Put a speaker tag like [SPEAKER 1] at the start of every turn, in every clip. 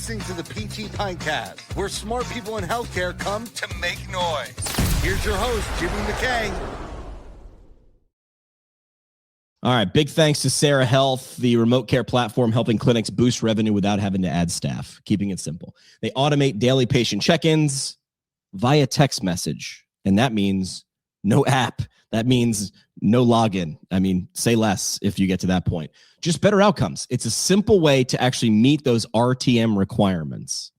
[SPEAKER 1] listening to the PT Pintcast, where smart people in healthcare come to make noise. Here's your host, Jimmy McKay.
[SPEAKER 2] All right, big thanks to SaRA Health, the remote care platform helping clinics boost revenue without having to add staff, keeping it simple. They automate daily patient check-ins via text message, and that means no app. That means no login. I mean, say less if you get to that point. Just better outcomes. It's a simple way to actually meet those RTM requirements,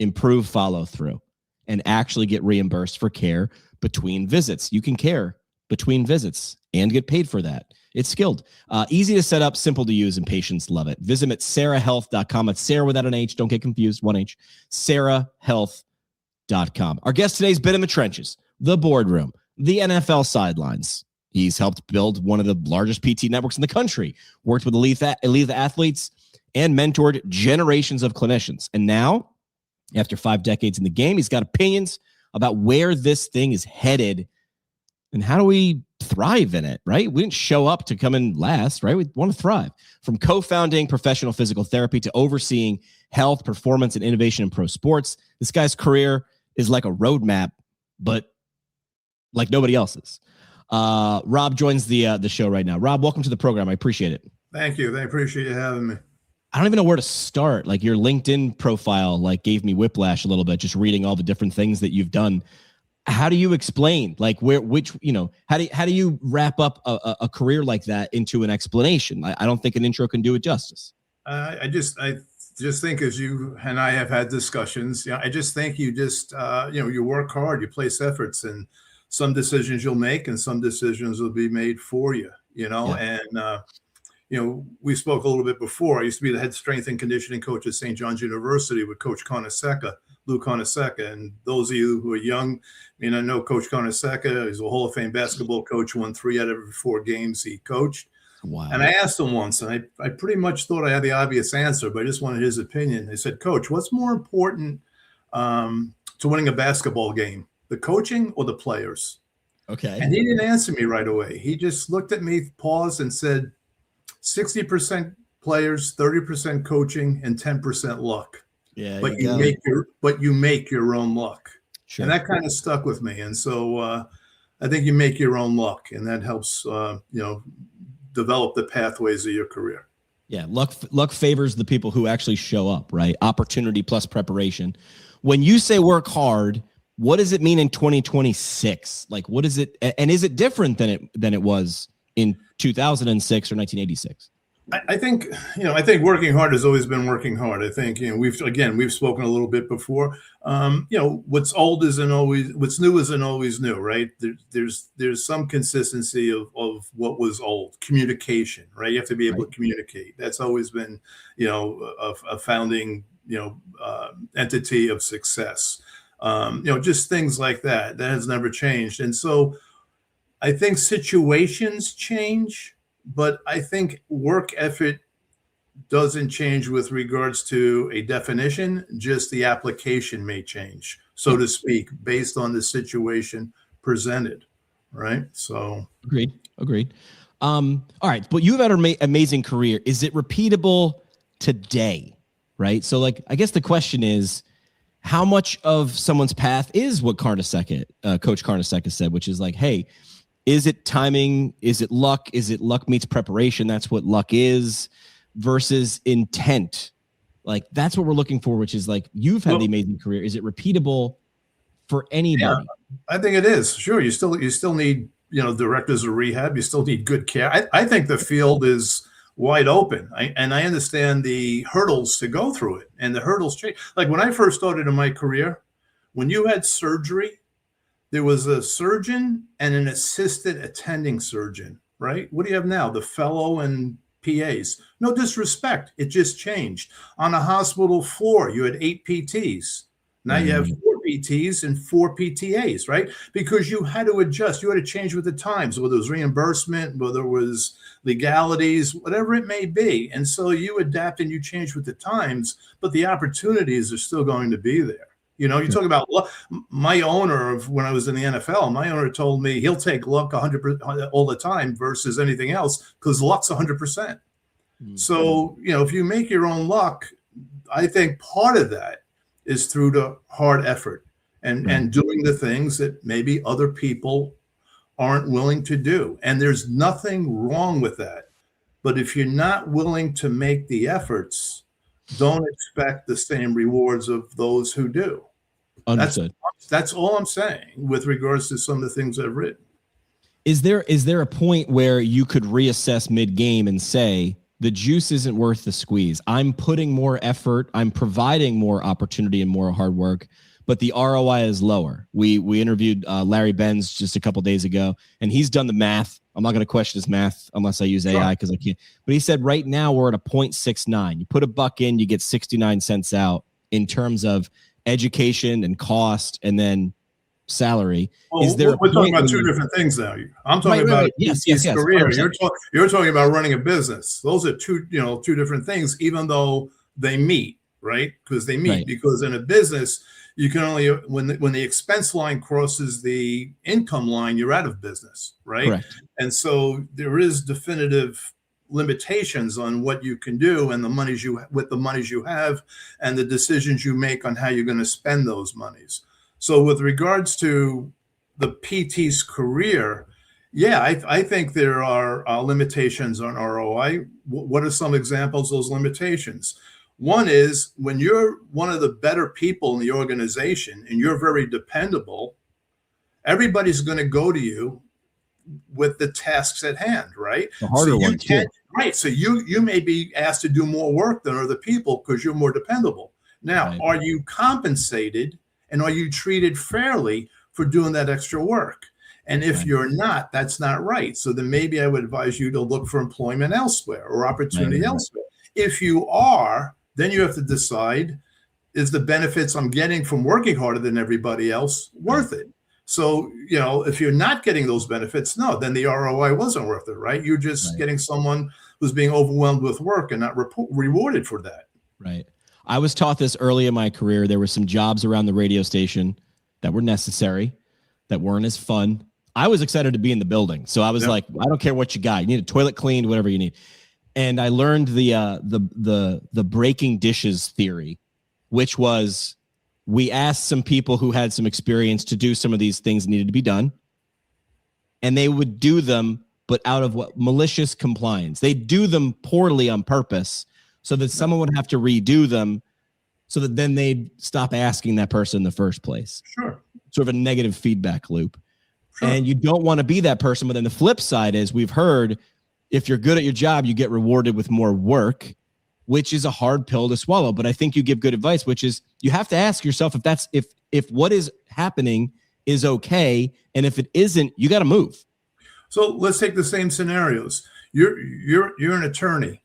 [SPEAKER 2] improve follow-through, and actually get reimbursed for care between visits. You can care between visits and get paid for that. It's skilled. Easy to set up, simple to use, and patients love it. Visit them at SaRAHealth.com. It's SaRA without an H. Don't get confused. One H. SaRAHealth.com. Our guest today's been in the trenches, the boardroom, the NFL sidelines. He's helped build one of the largest PT networks in the country, worked with elite athletes, and mentored generations of clinicians. And now, after 5 decades in the game, he's got opinions about where this thing is headed and how do we thrive in it, right? We didn't show up to come in last, right? We want to thrive. From co-founding professional physical therapy to overseeing health, performance, and innovation in pro sports, this guy's career is like a roadmap, but like nobody else's. Rob joins the show right now. Rob, welcome to the program. I appreciate it.
[SPEAKER 3] Thank you. I appreciate you having me.
[SPEAKER 2] I don't even know where to start. Like your LinkedIn profile, like gave me whiplash a little bit, just reading all the different things that you've done. How do you explain, like how do you wrap up a career like that into an explanation? I don't think an intro can do it justice.
[SPEAKER 3] I just think, as you and I have had discussions, I just think you you work hard, you place efforts, and some decisions you'll make and some decisions will be made for you,
[SPEAKER 2] Yeah.
[SPEAKER 3] And, we spoke a little bit before. I used to be the head strength and conditioning coach at St. John's University with Coach Lou Conaseca. And those of you who are young, I know Coach Conaseca. He's a Hall of Fame basketball coach, won 3 out of every 4 games he coached.
[SPEAKER 2] Wow.
[SPEAKER 3] And I asked him once, and I pretty much thought I had the obvious answer, but I just wanted his opinion. I said, Coach, what's more important to winning a basketball game, the coaching or the players?
[SPEAKER 2] Okay.
[SPEAKER 3] And he didn't answer me right away. He just looked at me, paused, and said, 60% players, 30% coaching, and 10% luck.
[SPEAKER 2] Yeah.
[SPEAKER 3] But you make your own luck.
[SPEAKER 2] Sure.
[SPEAKER 3] And that kind of stuck with me. And so I think you make your own luck, and that helps develop the pathways of your career.
[SPEAKER 2] Yeah, luck favors the people who actually show up, right? Opportunity plus preparation. When you say work hard, what does it mean in 2026? Like, what is it, and is it different than it was in 2006 or 1986?
[SPEAKER 3] I think working hard has always been working hard. I think, we've spoken a little bit before. What's new isn't always new, right? There's some consistency of what was old. Communication, right? You have to be able to communicate. That's always been, a founding, entity of success. Just things like that. That has never changed. And so I think situations change, but I think work effort doesn't change with regards to a definition, just the application may change, so to speak, based on the situation presented, right? So
[SPEAKER 2] Agreed. All right, but you've had an amazing career. Is it repeatable today, right? So, like, I guess the question is, how much of someone's path is what Coach Carnesecca said, which is like, hey, is it timing? Is it luck? Is it luck meets preparation? That's what luck is, versus intent. Like, that's what we're looking for, which is like, you've had the amazing career. Is it repeatable for anybody?
[SPEAKER 3] Yeah, I think it is. Sure. You still need, directors of rehab. You still need good care. I think the field is wide open. And I understand the hurdles to go through it, and the hurdles change. Like when I first started in my career, when you had surgery, there was a surgeon and an assistant attending surgeon, right? What do you have now? The fellow and PAs. No disrespect. It just changed. On a hospital floor, you had 8 PTs. Now you have 4 PTs and 4 PTAs, right? Because you had to adjust. You had to change with the times, whether it was reimbursement, whether it was legalities, whatever it may be. And so you adapt and you change with the times, but the opportunities are still going to be there. You talk about luck. My owner, when I was in the NFL, my owner told me he'll take luck 100% all the time versus anything else, because luck's 100%. So, if you make your own luck, I think part of that is through the hard effort and doing the things that maybe other people aren't willing to do. And there's nothing wrong with that. But if you're not willing to make the efforts, don't expect the same rewards of those who do.
[SPEAKER 2] Understood.
[SPEAKER 3] That's all I'm saying with regards to some of the things I've written.
[SPEAKER 2] Is there a point where you could reassess mid-game and say, the juice isn't worth the squeeze? I'm putting more effort, I'm providing more opportunity and more hard work, but the ROI is lower. We interviewed Larry Benz just a couple days ago, and he's done the math. I'm not going to question his math unless I use AI because I can't. But he said right now we're at a 0.69. You put $1 in, you get 69 cents out in terms of education and cost, and then salary.
[SPEAKER 3] Well,
[SPEAKER 2] is there?
[SPEAKER 3] We're talking about two different things now. I'm talking about
[SPEAKER 2] his
[SPEAKER 3] career. You're talking about running a business. Those are two different things, even though they meet, right? Because they meet. Because in a business, you can only when the expense line crosses the income line, you're out of business, right?
[SPEAKER 2] Correct.
[SPEAKER 3] And so there is definitive limitations on what you can do and the monies you have and the decisions you make on how you're going to spend those monies. So with regards to the PT's career, I think there are limitations on ROI. What are some examples of those limitations? One is when you're one of the better people in the organization and you're very dependable, everybody's going to go to you with the tasks at hand, right?
[SPEAKER 2] The harder one too.
[SPEAKER 3] Right. So you may be asked to do more work than other people because you're more dependable. Now, are you compensated and are you treated fairly for doing that extra work? And if you're not, that's not right. So then maybe I would advise you to look for employment elsewhere or opportunity elsewhere. If you are, then you have to decide, is the benefits I'm getting from working harder than everybody else worth it? So, if you're not getting those benefits, no, then the ROI wasn't worth it, right? You're just getting someone who's being overwhelmed with work and not rewarded for that.
[SPEAKER 2] Right. I was taught this early in my career. There were some jobs around the radio station that were necessary, that weren't as fun. I was excited to be in the building. So I was like, I don't care what you got. You need a toilet cleaned, whatever you need. And I learned the breaking dishes theory, which was we asked some people who had some experience to do some of these things that needed to be done. And they would do them, but out of malicious compliance. They do them poorly on purpose so that someone would have to redo them so that then they'd stop asking that person in the first place.
[SPEAKER 3] Sure.
[SPEAKER 2] Sort of a negative feedback loop. Sure. And you don't want to be that person. But then the flip side is we've heard if you're good at your job, you get rewarded with more work, which is a hard pill to swallow. But I think you give good advice, which is you have to ask yourself if what is happening is okay. And if it isn't, you got to move.
[SPEAKER 3] So let's take the same scenarios. You're an attorney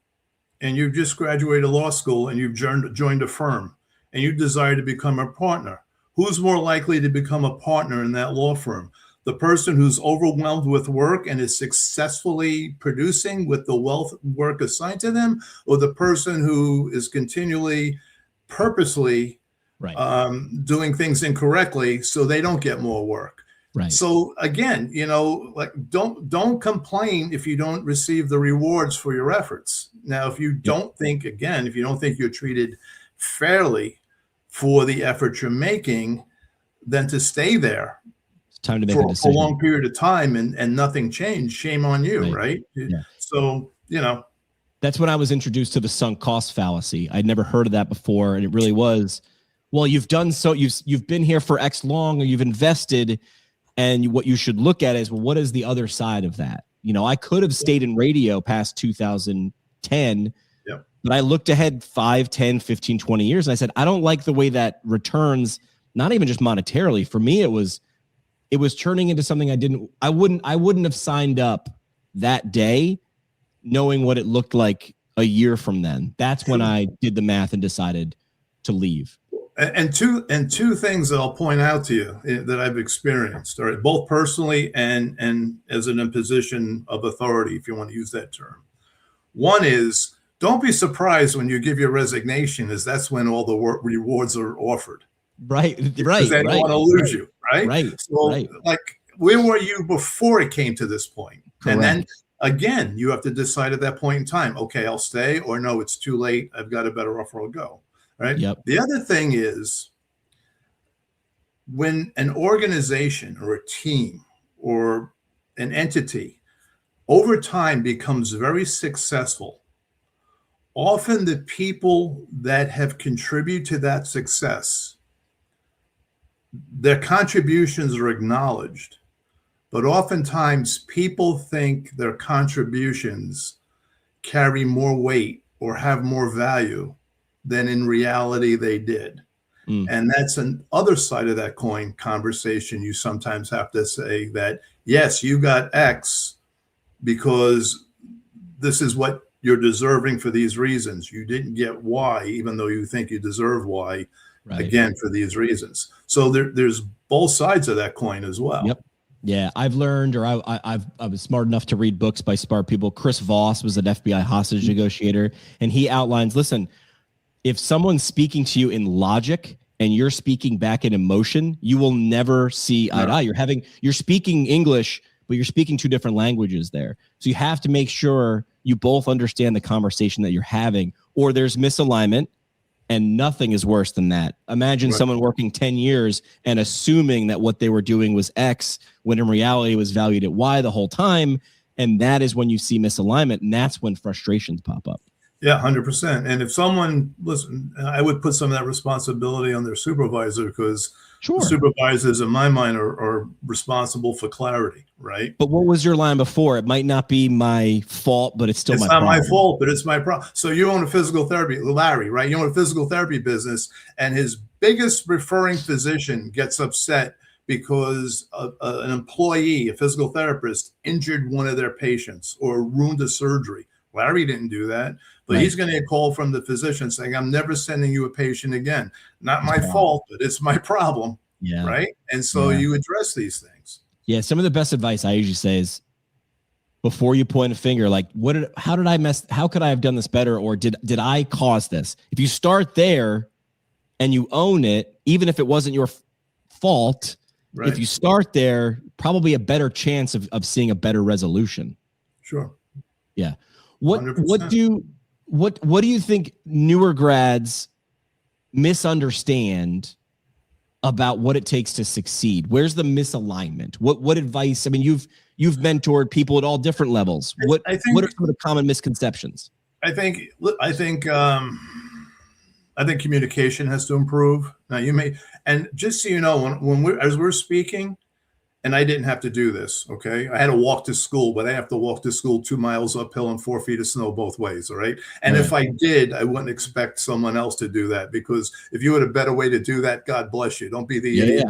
[SPEAKER 3] and you've just graduated law school and you've joined a firm and you desire to become a partner. Who's more likely to become a partner in that law firm? The person who's overwhelmed with work and is successfully producing with the wealth work assigned to them, or the person who is continually, purposely doing things incorrectly so they don't get more work.
[SPEAKER 2] Right.
[SPEAKER 3] So again, don't complain if you don't receive the rewards for your efforts. Now, if you don't think you're treated fairly for the effort you're making, then to stay there
[SPEAKER 2] time to make a decision
[SPEAKER 3] for a long period of time and nothing changed, shame on you, right?
[SPEAKER 2] Yeah.
[SPEAKER 3] So,
[SPEAKER 2] that's when I was introduced to the sunk cost fallacy. I'd never heard of that before. And it really was, well, you've done so, you've been here for X long, or you've invested. And what you should look at is, well, what is the other side of that? I could have stayed in radio past 2010, but I looked ahead 5, 10, 15, 20 years. And I said, I don't like the way that returns, not even just monetarily. For me, it was turning into something I wouldn't have signed up that day knowing what it looked like a year from then. That's when I did the math and decided to leave.
[SPEAKER 3] And two things that I'll point out to you that I've experienced, all right, both personally and as an imposition of authority, if you want to use that term. One is, don't be surprised when you give your resignation, as that's when all the rewards are offered.
[SPEAKER 2] Right.
[SPEAKER 3] Because they don't want to lose you, right?
[SPEAKER 2] Right.
[SPEAKER 3] So, like, where were you before it came to this point?
[SPEAKER 2] Correct.
[SPEAKER 3] And then again, you have to decide at that point in time, okay, I'll stay, or no, it's too late. I've got a better offer, I'll go. right?
[SPEAKER 2] Yep.
[SPEAKER 3] The other thing is when an organization or a team or an entity over time becomes very successful, often the people that have contributed to that success, their contributions are acknowledged, but oftentimes people think their contributions carry more weight or have more value than in reality they did. And that's an other side of that coin conversation. You sometimes have to say that, yes, you got X because this is what you're deserving for these reasons. You didn't get Y, even though you think you deserve Y,
[SPEAKER 2] Right.
[SPEAKER 3] again, for these reasons. So there's both sides of that coin as well.
[SPEAKER 2] Yep. Yeah, I've learned, or I was smart enough to read books by smart people. Chris Voss was an FBI hostage negotiator, and he outlines, listen, if someone's speaking to you in logic and you're speaking back in emotion, you will never see eye to eye. You're speaking English, but you're speaking two different languages there. So you have to make sure you both understand the conversation that you're having, or there's misalignment, and nothing is worse than that. Imagine someone working 10 years and assuming that what they were doing was X, when in reality it was valued at Y the whole time. And that is when you see misalignment, and that's when frustrations pop up.
[SPEAKER 3] Yeah, 100%. And if someone, listen, I would put some of that responsibility on their supervisor, because the supervisors, in my mind, are responsible for clarity, right?
[SPEAKER 2] But what was your line before? It might not be my fault, but it's still my problem.
[SPEAKER 3] It's not my fault, but it's my problem. So you own a physical therapy, Larry, right? You own a physical therapy business, and his biggest referring physician gets upset because an employee, a physical therapist, injured one of their patients or ruined a surgery. Larry didn't do that, but he's going to get called from the physician saying, I'm never sending you a patient again. Not my fault, but it's my problem. Yeah. Right. And so you address these things.
[SPEAKER 2] Yeah. Some of the best advice I usually say is, before you point a finger, like, how could I have done this better? Or did I cause this? If you start there and you own it, even if it wasn't your fault, if you start there, probably a better chance of seeing a better resolution.
[SPEAKER 3] Sure.
[SPEAKER 2] Yeah. What do you think newer grads misunderstand about what it takes to succeed? Where's the misalignment? What advice? I mean, you've mentored people at all different levels. What are some of the common misconceptions?
[SPEAKER 3] I think communication has to improve. Now and just so you know, as we're speaking, and I didn't have to do this, okay? I had to walk to school, but I have to walk to school 2 miles uphill and 4 feet of snow both ways, all right? And if I did, I wouldn't expect someone else to do that, because if you had a better way to do that, God bless you. Don't be the idiot,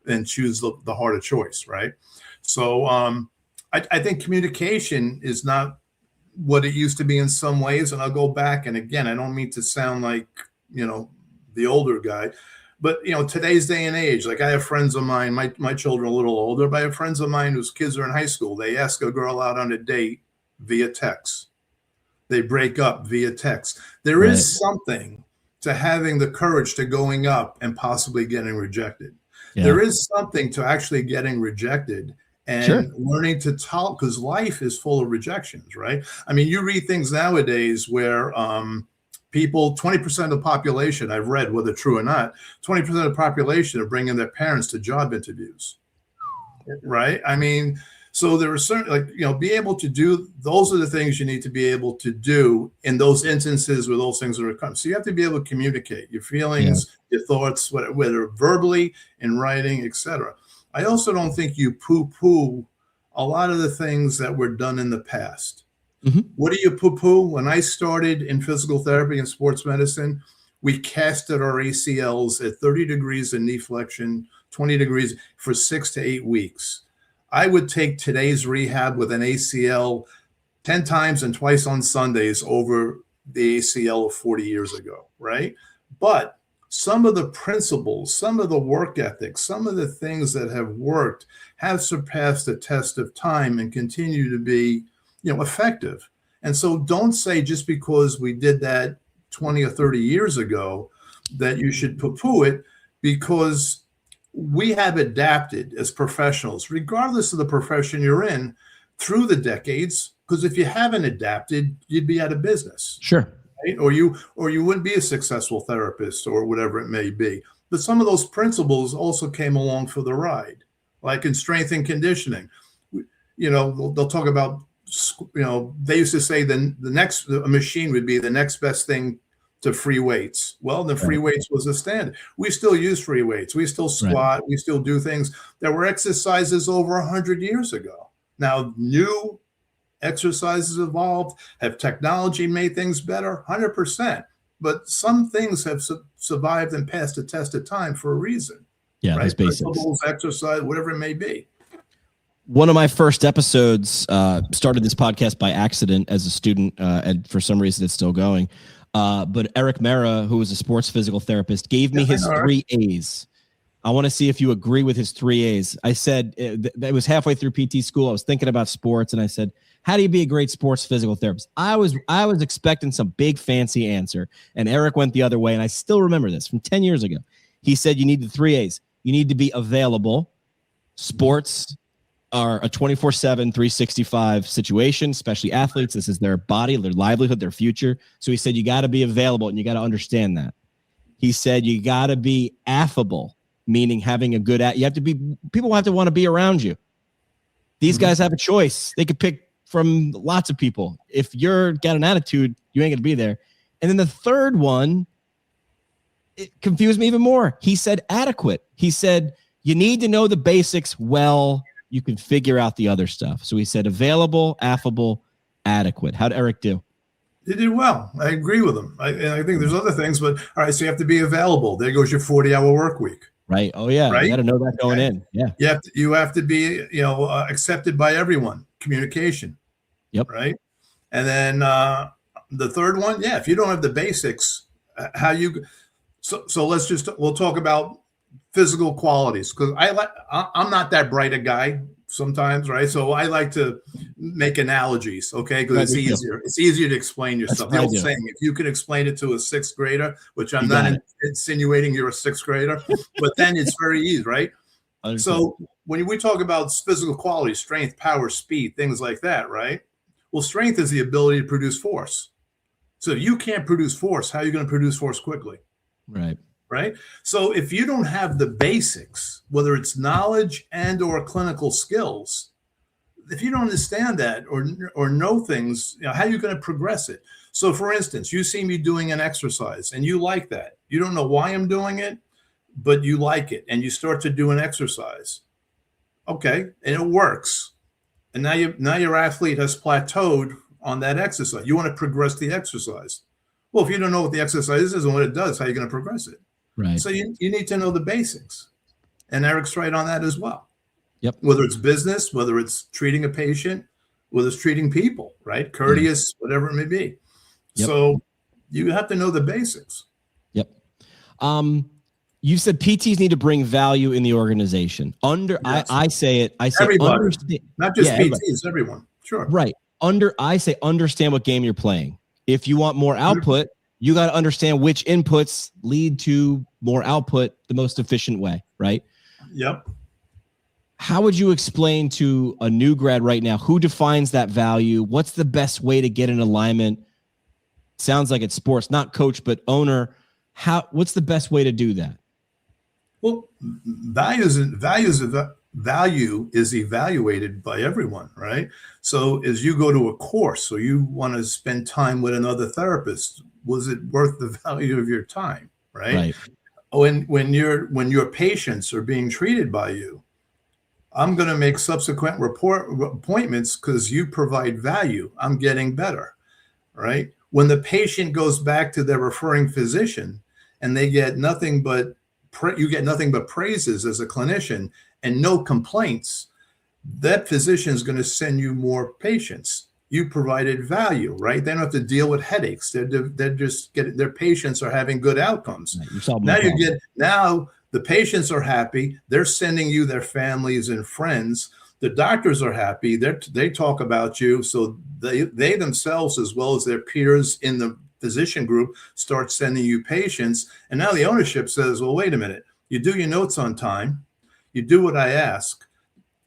[SPEAKER 3] and choose the harder choice, right? So I think communication is not what it used to be in some ways. And I'll go back, and again, I don't mean to sound like, the older guy, but, today's day and age, like I have friends of mine, my children are a little older, but I have friends of mine whose kids are in high school. They ask a girl out on a date via text. They break up via text. There is something to having the courage to going up and possibly getting rejected. Yeah. There is something to actually getting rejected and learning to talk, because life is full of rejections, right? I mean, you read things nowadays where people, 20% of the population, I've read, whether true or not, 20% of the population are bringing their parents to job interviews, right? I mean, so there are certain, be able to do, those are the things you need to be able to do in those instances where those things are coming. So you have to be able to communicate your feelings, your thoughts, whether verbally, in writing, etc. I also don't think you poo-poo a lot of the things that were done in the past. Mm-hmm. What do you poo-poo? When I started in physical therapy and sports medicine, we casted our ACLs at 30 degrees in knee flexion, 20 degrees for 6 to 8 weeks. I would take today's rehab with an ACL 10 times and twice on Sundays over the ACL of 40 years ago, right? But some of the principles, some of the work ethics, some of the things that have worked have surpassed the test of time and continue to be, effective. And so don't say just because we did that 20 or 30 years ago that you should poo-poo it, because we have adapted as professionals, regardless of the profession you're in, through the decades. Because if you haven't adapted, you'd be out of business.
[SPEAKER 2] Sure.
[SPEAKER 3] right? Or you wouldn't be a successful therapist or whatever it may be. But some of those principles also came along for the ride, like in strength and conditioning. They'll talk about, they used to say the next machine would be the next best thing to free weights. Well, the free weights was a standard. We still use free weights. We still squat. We still do things that were exercises over 100 years ago. Now, new exercises evolved. Have technology made things better? 100%. But some things have survived and passed the test of time for a reason.
[SPEAKER 2] Yeah,
[SPEAKER 3] right?
[SPEAKER 2] those basics.
[SPEAKER 3] Principles, exercise, whatever it may be.
[SPEAKER 2] One of my first episodes started this podcast by accident as a student, and for some reason it's still going. But Eric Mera, who was a sports physical therapist, gave me his 3 A's. I want to see if you agree with his 3 A's. I said, it was halfway through PT school. I was thinking about sports, and I said, how do you be a great sports physical therapist? I was expecting some big fancy answer, and Eric went the other way, and I still remember this from 10 years ago. He said you need the 3 A's. You need to be available. Sports are a 24/7, 365 situation, especially athletes. This is their body, their livelihood, their future. So he said you got to be available, and you got to understand that. He said you got to be affable, meaning having a good you have to be, people have to want to be around you. These guys have a choice. They could pick from lots of people. If you're got an attitude, you ain't going to be there. And then the third one, it confused me even more. He said adequate. He said you need to know the basics well. You can figure out the other stuff. So he said available, affable, adequate. How'd Eric do?
[SPEAKER 3] He did well. I agree with him. I think there's other things, but all right, so you have to be available. There goes your 40-hour work week.
[SPEAKER 2] Right. Oh, yeah.
[SPEAKER 3] Right?
[SPEAKER 2] You got to know that going in. Yeah.
[SPEAKER 3] You have to be, accepted by everyone. Communication.
[SPEAKER 2] Yep.
[SPEAKER 3] Right. And then the third one, if you don't have the basics, so we'll talk about physical qualities, because I'm not that bright a guy sometimes, right? So I like to make analogies, okay? Because it's easier. It's easier to explain yourself. The old saying, if you can explain it to a 6th grader, which I'm not insinuating you're a 6th grader, but then it's very easy, right? So when we talk about physical qualities, strength, power, speed, things like that, right? Well, strength is the ability to produce force. So if you can't produce force, how are you going to produce force quickly?
[SPEAKER 2] Right.
[SPEAKER 3] Right. So if you don't have the basics, whether it's knowledge and or clinical skills, if you don't understand that or know things, how are you going to progress it? So for instance, you see me doing an exercise and you like that. You don't know why I'm doing it, but you like it. And you start to do an exercise. Okay. And it works. And now your athlete has plateaued on that exercise. You want to progress the exercise. Well, if you don't know what the exercise is and what it does, how are you going to progress it?
[SPEAKER 2] Right.
[SPEAKER 3] So you need to know the basics. And Eric's right on that as well.
[SPEAKER 2] Yep.
[SPEAKER 3] Whether it's business, whether it's treating a patient, whether it's treating people, right? Courteous, whatever it may be. Yep. So you have to know the basics.
[SPEAKER 2] Yep. You said PTs need to bring value in the organization.
[SPEAKER 3] Yes.
[SPEAKER 2] I say
[SPEAKER 3] everybody, not just PTs, everyone. Sure.
[SPEAKER 2] Right. I say understand what game you're playing. If you want more output, you got to understand which inputs lead to more output the most efficient way, right?
[SPEAKER 3] Yep.
[SPEAKER 2] How would you explain to a new grad right now who defines that value? What's the best way to get in alignment? Sounds like it's sports, not coach, but owner. What's the best way to do that?
[SPEAKER 3] Well, value is evaluated by everyone, right? So as you go to a course, or you want to spend time with another therapist, was it worth the value of your time, right? When your patients are being treated by you, I'm going to make subsequent appointments because you provide value. I'm getting better, right? When the patient goes back to their referring physician and they get nothing but you get nothing but praises as a clinician and no complaints, that physician is going to send you more patients. You provided value, right? They don't have to deal with headaches. They're just getting, their patients are having good outcomes. Right, now the patients are happy. They're sending you their families and friends. The doctors are happy. They talk about you. So they themselves, as well as their peers in the physician group, start sending you patients. And now the ownership says, well, wait a minute. You do your notes on time. You do what I ask.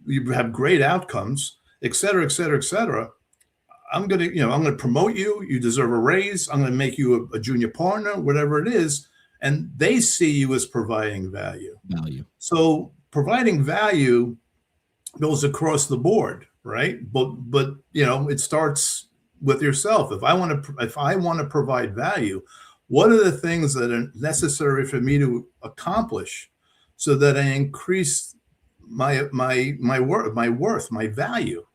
[SPEAKER 3] You have great outcomes, et cetera, et cetera, et cetera. I'm going to promote you. You deserve a raise. I'm going to make you a junior partner, whatever it is. And they see you as providing value. So providing value goes across the board, right? But it starts with yourself. If I want to provide value, what are the things that are necessary for me to accomplish so that I increase my worth, my value,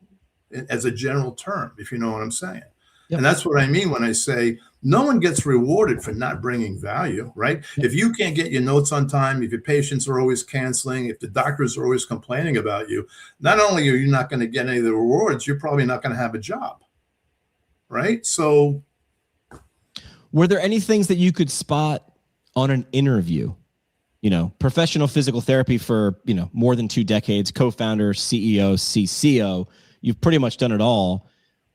[SPEAKER 3] as a general term, if you know what I'm saying? Yep. And that's what I mean when I say no one gets rewarded for not bringing value, right? Yep. If you can't get your notes on time, if your patients are always canceling, if the doctors are always complaining about you, not only are you not going to get any of the rewards, you're probably not going to have a job, right? So
[SPEAKER 2] were there any things that you could spot on an interview? Professional physical therapy for, more than 2 decades, co-founder, CEO, CCO, you've pretty much done it all.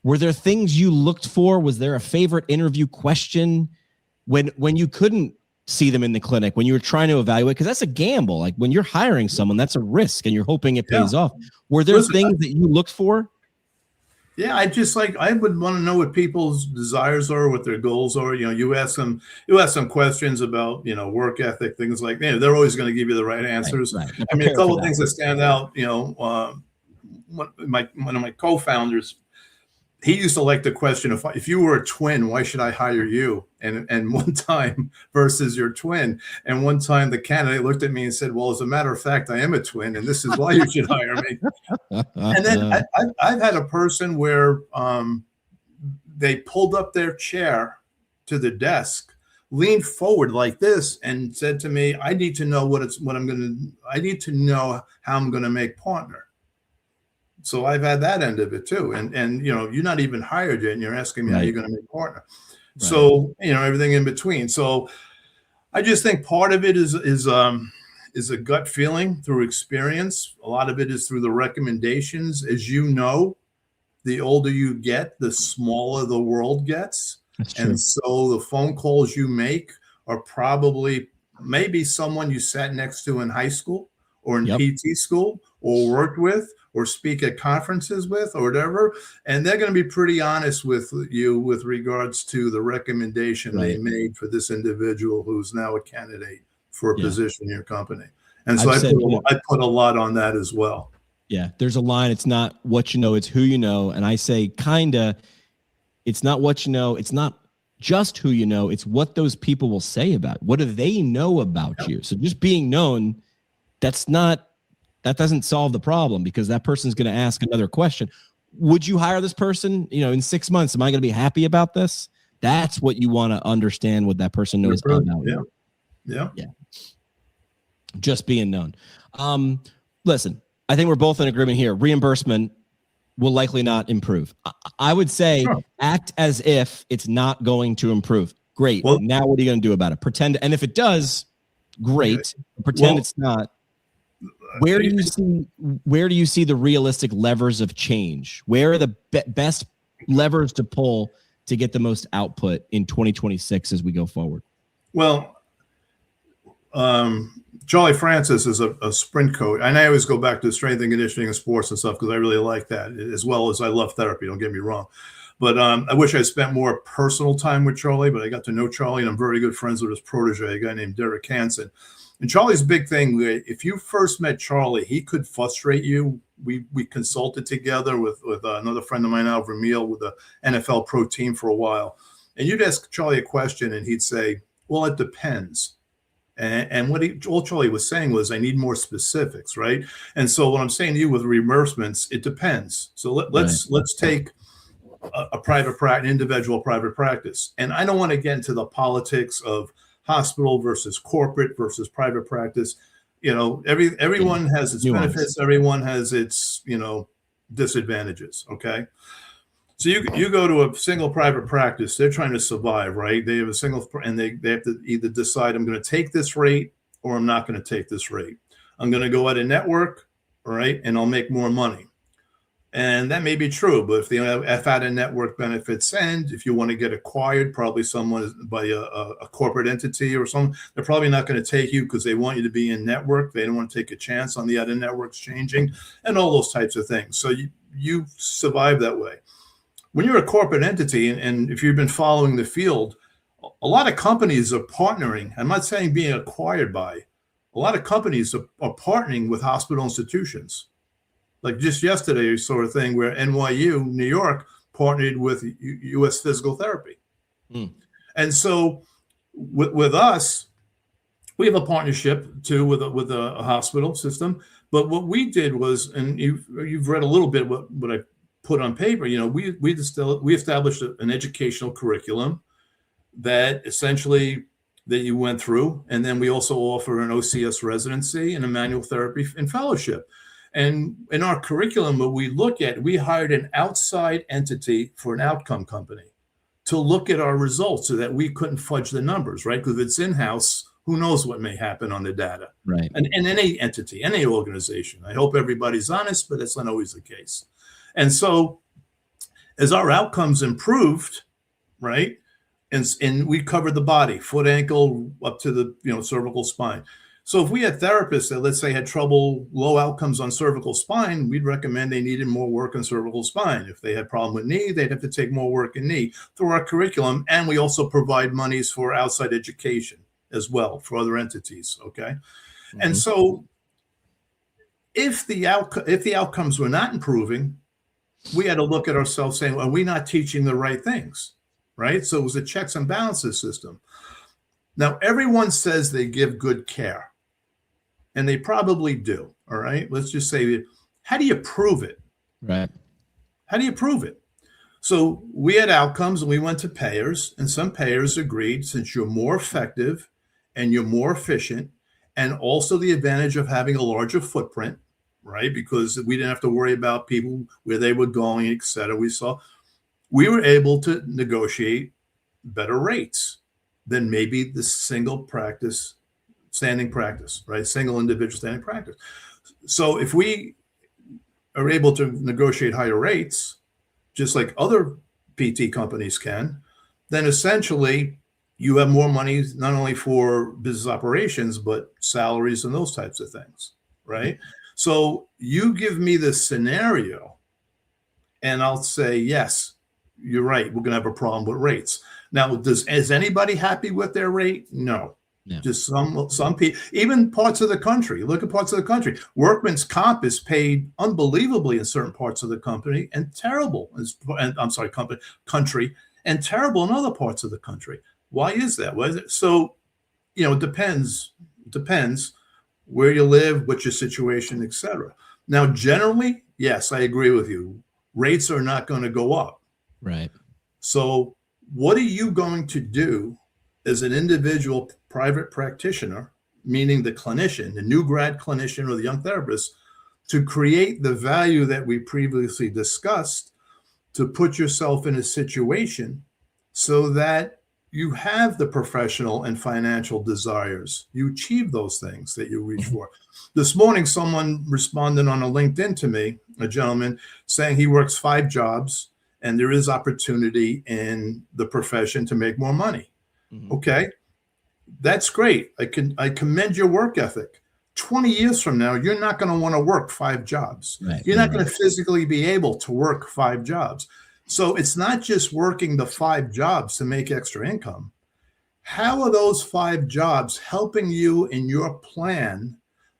[SPEAKER 2] Were there things you looked for? Was there a favorite interview question when you couldn't see them in the clinic, when you were trying to evaluate? Because that's a gamble. Like when you're hiring someone, that's a risk and you're hoping it pays off. Were there things that you looked for?
[SPEAKER 3] Yeah, I would want to know what people's desires are, what their goals are. You ask them questions about, work ethic, things like that. They're always going to give you the right answers. Right. I mean, a couple of things that stand out, one of my co-founders, he used to like the question, if you were a twin, why should I hire you? And one time versus your twin. And one time the candidate looked at me and said, well, as a matter of fact, I am a twin, and this is why you should hire me. And then I've had a person where they pulled up their chair to the desk, leaned forward like this, and said to me, I need to know I need to know how I'm going to make partner. So I've had that end of it too. And you're not even hired yet and you're asking me how you're going to make partner. Right. So, everything in between. So I just think part of it is a gut feeling through experience. A lot of it is through the recommendations. As you know, the older you get, the smaller the world gets.
[SPEAKER 2] That's true.
[SPEAKER 3] And so the phone calls you make are probably maybe someone you sat next to in high school or in PT school or worked with, or speak at conferences with, or whatever, and they're going to be pretty honest with you with regards to the recommendation they made for this individual who's now a candidate for a position in your company. And so I put a lot on that as well.
[SPEAKER 2] Yeah, there's a line, it's not what you know, it's who you know. And I say it's not what you know, it's not just who you know, it's what those people will say about it. What do they know about you? So just being known, that doesn't solve the problem, because that person's going to ask another question. Would you hire this person? In 6 months, am I going to be happy about this? That's what you want to understand, what that person knows about you.
[SPEAKER 3] Yeah.
[SPEAKER 2] Just being known. Listen, I think we're both in agreement here. Reimbursement will likely not improve. I would say act as if it's not going to improve. Great. Well, now what are you going to do about it? Pretend. And if it does, great. Pretend it's not. Where do you see the realistic levers of change? Where are the best levers to pull to get the most output in 2026 as we go forward?
[SPEAKER 3] Well, Charlie Francis is a sprint coach, and I always go back to strength and conditioning and sports and stuff because I really like that, as well as I love therapy. Don't get me wrong. But I wish I spent more personal time with Charlie, but I got to know Charlie, and I'm very good friends with his protege, a guy named Derek Hansen. And Charlie's big thing, if you first met Charlie, he could frustrate you. We consulted together with another friend of mine now, Vermeil, with the NFL pro team for a while. And you'd ask Charlie a question, and he'd say, well, it depends. And all Charlie was saying was, I need more specifics, right? And so what I'm saying to you with reimbursements, it depends. So let's take a private practice, individual private practice. And I don't want to get into the politics of hospital versus corporate versus private practice. Everyone has its benefits. Everyone has its, disadvantages. Okay. So you go to a single private practice, they're trying to survive, right? They have a single, and they have to either decide, I'm going to take this rate or I'm not going to take this rate. I'm going to go at a network, right? And I'll make more money. And that may be true, but if out of network benefits end, if you want to get acquired, probably someone by a corporate entity or something, they're probably not going to take you because they want you to be in network. They don't want to take a chance on the other networks changing and all those types of things. So you survive that way. when you're a corporate entity, and if you've been following the field, a lot of companies are partnering. I'm not saying being acquired by. A lot of companies are partnering with hospital institutions. Like just yesterday, you saw a thing where NYU, New York, partnered with U.S. Physical Therapy. And so with us, we have a partnership too with a hospital system. But what we did was, and you've read a little bit what I put on paper. We established an educational curriculum that essentially that you went through, and then we also offer an OCS residency and a manual therapy and fellowship. And in our curriculum, what we hired an outside entity for an outcome company to look at our results so that we couldn't fudge the numbers, right? Because if it's in-house, who knows what may happen on the data,
[SPEAKER 2] right?
[SPEAKER 3] And any entity, any organization. I hope everybody's honest, but that's not always the case. And so as our outcomes improved, right, and we covered the body, foot, ankle, up to the cervical spine. So if we had therapists that, let's say, had trouble, low outcomes on cervical spine, we'd recommend they needed more work on cervical spine. If they had problem with knee, they'd have to take more work in knee through our curriculum. And we also provide monies for outside education as well for other entities, okay? Mm-hmm. And so if the outcomes were not improving, we had to look at ourselves saying, are we not teaching the right things, right? So it was a checks and balances system. Now, everyone says they give good care. And they probably do, all right? Let's just say, how do you prove it?
[SPEAKER 2] Right.
[SPEAKER 3] How do you prove it? So we had outcomes and we went to payers, and some payers agreed, since you're more effective and you're more efficient, and also the advantage of having a larger footprint, right? Because we didn't have to worry about people where they were going, et cetera. We were able to negotiate better rates than maybe the single practice standing practice, right? Single individual standing practice. So if we are able to negotiate higher rates, just like other PT companies can, then essentially you have more money, not only for business operations, but salaries and those types of things, right? So you give me the scenario and I'll say, yes, you're right. We're going to have a problem with rates. Now, is anybody happy with their rate? No. Yeah. Just some people, even parts of the country. Look at parts of the country. Workman's comp is paid unbelievably in certain parts of the country and terrible. Country and terrible in other parts of the country. Why is that? Why is it? So, it depends. It depends where you live, what's your situation, etc. Now, generally, yes, I agree with you. Rates are not going to go up.
[SPEAKER 2] Right.
[SPEAKER 3] So what are you going to do as an individual private practitioner, meaning the clinician, the new grad clinician or the young therapist, to create the value that we previously discussed, to put yourself in a situation so that you have the professional and financial desires. You achieve those things that you reach for. This morning, someone responded on a LinkedIn to me, a gentleman, saying he works 5 jobs and there is opportunity in the profession to make more money. Mm-hmm. Okay, that's great. I commend your work ethic. 20 years from now, you're not going to want to work 5 jobs. Right. You're not going to physically be able to work 5 jobs. So it's not just working the 5 jobs to make extra income. How are those 5 jobs helping you in your plan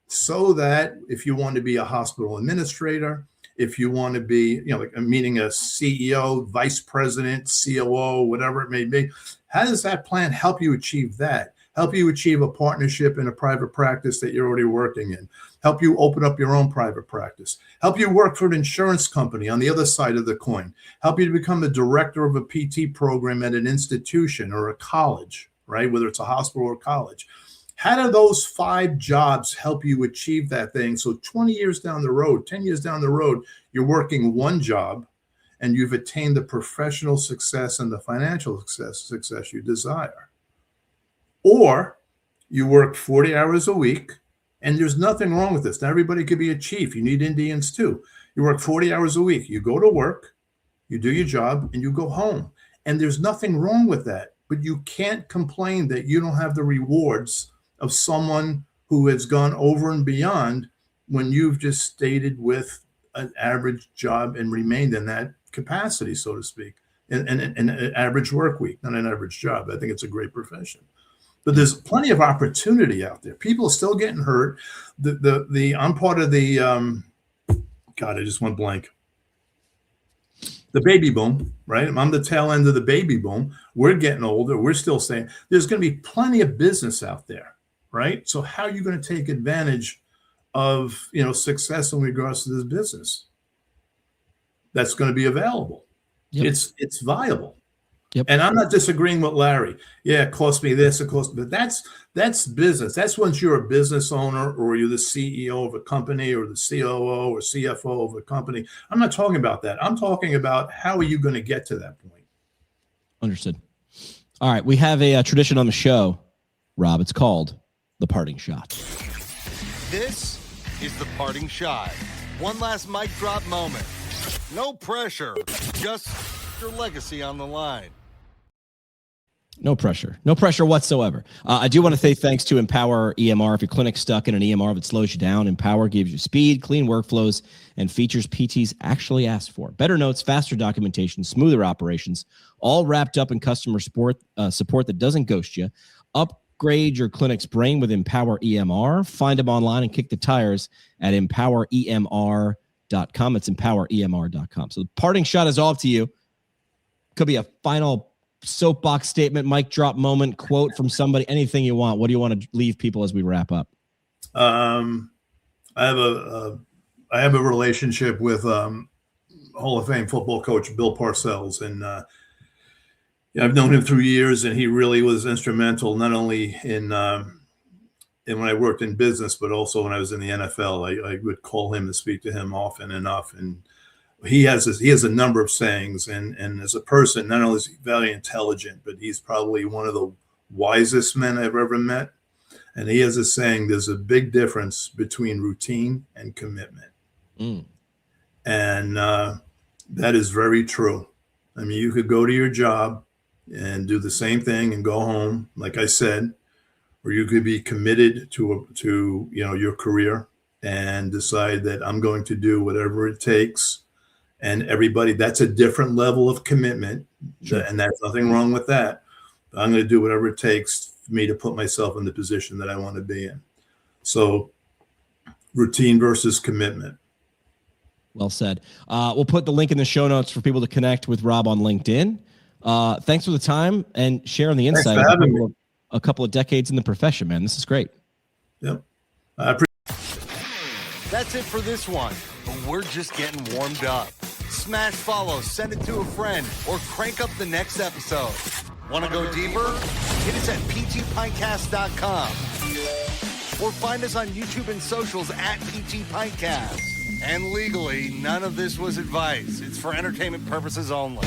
[SPEAKER 3] so that if you want to be a hospital administrator, if you want to be, meaning a CEO, vice president, COO, whatever it may be, how does that plan help you achieve that? Help you achieve a partnership in a private practice that you're already working in? Help you open up your own private practice? Help you work for an insurance company on the other side of the coin? Help you to become the director of a PT program at an institution or a college, right? Whether it's a hospital or college. How do those 5 jobs help you achieve that thing? So 20 years down the road, 10 years down the road, you're working 1 job and you've attained the professional success and the financial success you desire. Or you work 40 hours a week, and there's nothing wrong with this. Now, everybody could be a chief. You need Indians too. You work 40 hours a week. You go to work, you do your job, and you go home. And there's nothing wrong with that. But you can't complain that you don't have the rewards of someone who has gone over and beyond when you've just stayed with an average job and remained in that capacity, so to speak, in an average work week, not an average job. I think it's a great profession. But there's plenty of opportunity out there. People are still getting hurt. I'm part of the God, I just went blank. The baby boom, right? I'm the tail end of the baby boom. We're getting older. We're still staying. There's going to be plenty of business out there, right? So how are you going to take advantage of success in regards to this business that's going to be available? Yep. It's viable. Yep. And I'm not disagreeing with Larry. Yeah, it cost me this, it cost me, but that's business. That's once you're a business owner or you're the CEO of a company or the COO or CFO of a company. I'm not talking about that. I'm talking about how are you going to get to that point?
[SPEAKER 2] Understood. All right. We have a tradition on the show, Rob. It's called the parting shot.
[SPEAKER 1] This is the parting shot. One last mic drop moment. No pressure. Just your legacy on the line.
[SPEAKER 2] No pressure. No pressure whatsoever. I do want to say thanks to Empower EMR. If your clinic's stuck in an EMR that slows you down, Empower gives you speed, clean workflows, and features PTs actually asked for. Better notes, faster documentation, smoother operations, all wrapped up in customer support that doesn't ghost you. Upgrade your clinic's brain with Empower EMR. Find them online and kick the tires at empoweremr.com. It's empoweremr.com. So the parting shot is all up to you. Could be a final soapbox statement, mic drop moment, quote from somebody, anything you want. What do you want to leave people as we wrap up?
[SPEAKER 3] I have a relationship with Hall of Fame football coach Bill Parcells, and I've known him through years, and he really was instrumental not only in when I worked in business, but also when I was in the NFL. I would call him and speak to him often enough, and he has a number of sayings, and as a person, not only is he very intelligent, but he's probably one of the wisest men I've ever met. And he has a saying: there's a big difference between routine and commitment. And that is very true. I mean, you could go to your job and do the same thing and go home, like I said, or you could be committed to your career and decide that I'm going to do whatever it takes. And everybody, that's a different level of commitment. Sure. And there's nothing wrong with that. But I'm going to do whatever it takes for me to put myself in the position that I want to be in. So routine versus commitment.
[SPEAKER 2] Well said. We'll put the link in the show notes for people to connect with Rob on LinkedIn. Thanks for the time and sharing the insight of a couple of decades in the profession, man. This is great.
[SPEAKER 3] Yep.
[SPEAKER 1] That's it for this one, but we're just getting warmed up. Smash follow, send it to a friend, or crank up the next episode. Want to go deeper? Hit us at ptpintcast.com. Or find us on YouTube and socials at ptpintcast. And legally, none of this was advice. It's for entertainment purposes only.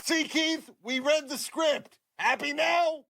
[SPEAKER 1] See, Keith, we read the script. Happy now?